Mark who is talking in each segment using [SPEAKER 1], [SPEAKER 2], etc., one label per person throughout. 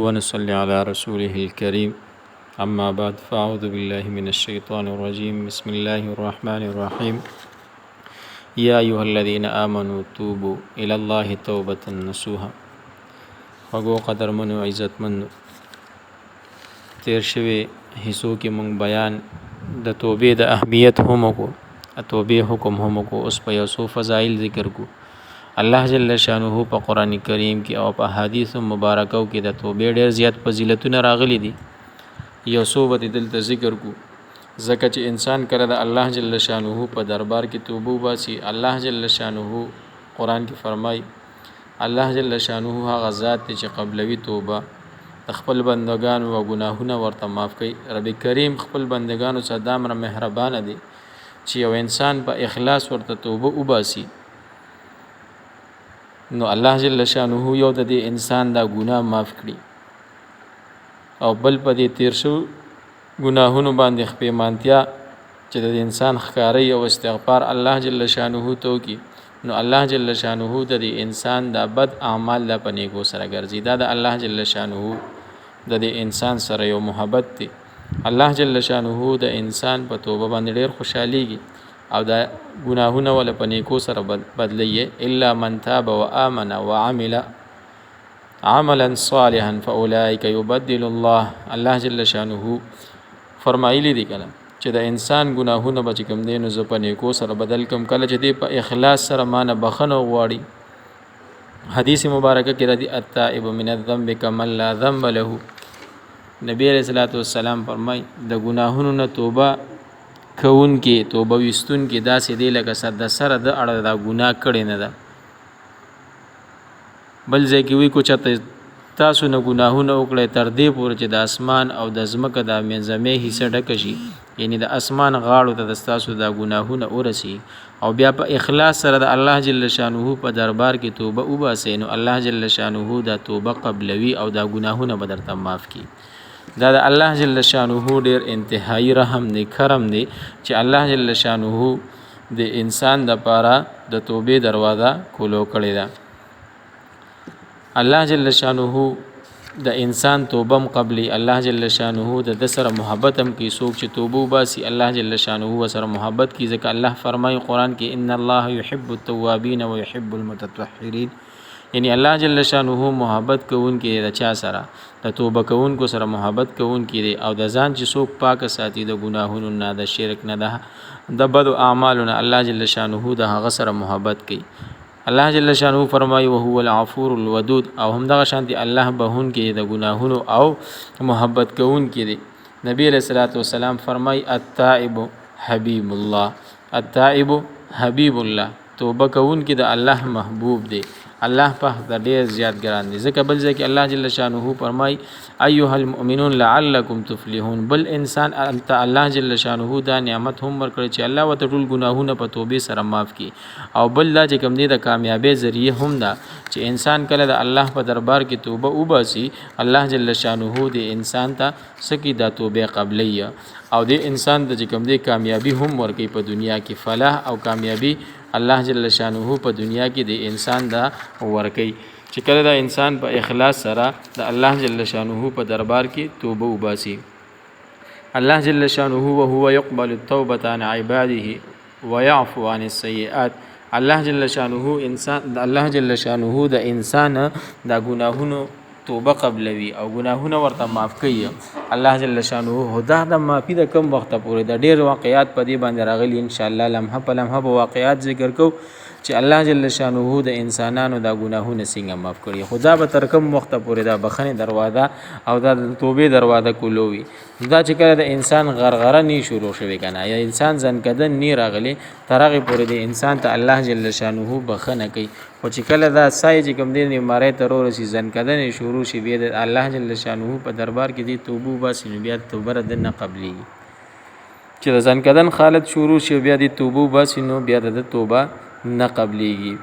[SPEAKER 1] ونصلي على رسوله الكريم أما بعد فأعوذ بالله من الشيطان الرجيم بسم الله الرحمن الرحيم يا أيها الذين آمنوا توبوا إلى الله توبة نصوحا وگو قدر منو عزت منو تیر شوی حصو کې مونږ بیان د توبې د اهمیت هم کو توبې حکم هم کو اوس په یو څو فضایل ذکر کو الله جل شانه په قران کریم کې او په احادیث مبارکاو کې د توبې ډېر زیات فضیلتونه راغلي دي یو څو به دلته ذکر کو ځکه چې انسان کړه د الله جل شانه په دربار کې توبه واسي الله جل شانه قران کې فرمای الله جل شانه هغه ذات چې قبلوي توبه خپل بندگان او گناهونه ورته معاف کوي رب کریم خپل بندگانو سره دامر مهربان دي چې یو انسان په اخلاص ورته توبه وباسي نو الله جل شانه یو د دې انسان دا ګناه معاف کړي او بل په دې تیر شو ګناهونو باندې خپېمانتیا چې د انسان ښکاری او استغفار الله جل شانه تو کی نو الله جل شانه د دې انسان د بد اعمال د پنیګو سره ګرځي دا د الله جل شانه د دې انسان سره یو محبت دی الله جل شانه د انسان په توبه باندې ډېر خوشحاليږي او دا ګناهونه ول پنیګو سره بدلیه الا من تاب وآمن وعمل عملا صالحا فاولئک يبدل الله جل شانه فرمایلی دی کله چې د انسان ګناهونه به کوم دین زو په نیکو سره بدل کم کله چې دی په اخلاص سره مان بخنه غواړي حدیث مبارکه کې ردی التائب من الذنب كمن لا ذنب له نبی علیہ الصلوۃ والسلام فرمای د ګناهونو نه توبه کون کې توبه وستون کې داسې دی لکه صد سره د اړه دا ګناه کړي نه ده بل ځکه وی کو چته تاسو نه ګناهونه وکړي تر دې پورې چې د اسمان او د ځمکه د منځمه حصہ ډک شي یعنی د اسمان غاړو ته د تاسو د ګناهونه ورسي او بیا په اخلاص سره د الله جل شانه په دربار کې توبه وباسي نو الله جل شانه دا توبه قبلوي او دا ګناهونه به درته معاف کړي دا د الله جل شانه ډیر انتهایی رحم دی کرم دی چې الله جل شانه د انسان د پاره د توبې دروازه کولو کړی دا الله جل شانه د انسان توبم قبلی الله جل شانه د سره محبت هم کی سوک چې توبه باسي الله جل شانه سره محبت کی ځکه الله فرمایي قران کې ان الله يحب التوابین ويحب المتطهرین یعنی الله جل شانه محبت کوون کې د چا سره د توبه کوون کو سره محبت کوون کې او د ځان چې څوک پاک ساتي د ګناهونو نه د شرک نه د بد اعمالونو الله جل شانه د هغه سره محبت کوي الله جل شانه فرمایي او هو العفور الودود او هم دغه شانتي الله بهون کې د ګناهونو او محبت کوون کې دی نبی علیہ الصلوۃ والسلام فرمایي التائب حبیب الله التائب حبیب الله توبه کوون کې د الله محبوب دی الله په د ډیر زیات ګران دي ځکه بل ځکه الله جل شانه فرمای ايها المؤمنون لعلكم تفلحون بل انسان انت الله جل شانه دا نعمت هم ورکړي چې الله وت ټول ګناهونه په توبې سره معاف کړي او بل لا چې کوم دي د کامیابی ذریعہ هم دا چې انسان کله د الله په دربار کې توبه وباسي الله جل شانه دې انسان ته سکی دا توبه قبلیه او دې انسان د کوم دي کامیابی هم ورکړي په دنیا کې فلاح او کامیابی الله جل شانه په دنیا کې د انسان دا ورکي چې کله دا انسان په اخلاص سره د الله جل شانه په دربار کې توبه وباسي الله جل شانه وهو يقبل التوبه عن عباده ويعفو عن السيئات الله جل شانه انسان د الله جل شانه د انسان دا ګناهونو توبه قبلوي او ګناهونه ورته معاف کوي الله جل شانه هدا د معافي د کم وخت پورې د ډیر واقعیات په دې باندې راغلي ان شاء الله لمحه په لمحه به واقعیات ذکر کو چې الله جل شانه د انسانانو د ګناهونه څنګه معاف کړي خدا به تر کم وخت پورې دا بخنه دروازه او د توبې دروازه کولوي دا چې کله د انسان غرغره ني شروع شوي کنه یا انسان ځنکدن ني راغلي ترغه پورې د انسان ته الله جل شانه بخنه کوي او چې کله دا سای چې کوم دي مارې ترور شي ځنکدن شروع شي بیا د الله جل شانه په دربار کې دي توبه باسي بیا توبه د نه قبلي چې ځنکدن خالد شروع شي بیا د توبه باسي نو بیا د توبه نه قبليږي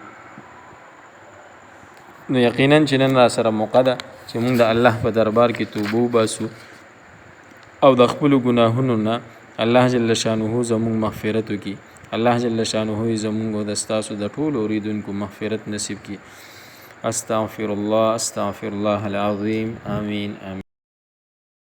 [SPEAKER 1] نو یقینا چې نن را سره موقع ده چې موږ د الله په دربار کې توبه وباسو او د خپل ګناهونو نه الله جل شانه زموږ مغفرت وکړي الله جل شانه زموږ د ستاسو د ټول اوریدونکو مغفرت نصیب کړي استغفر الله العظيم. آمين آمين.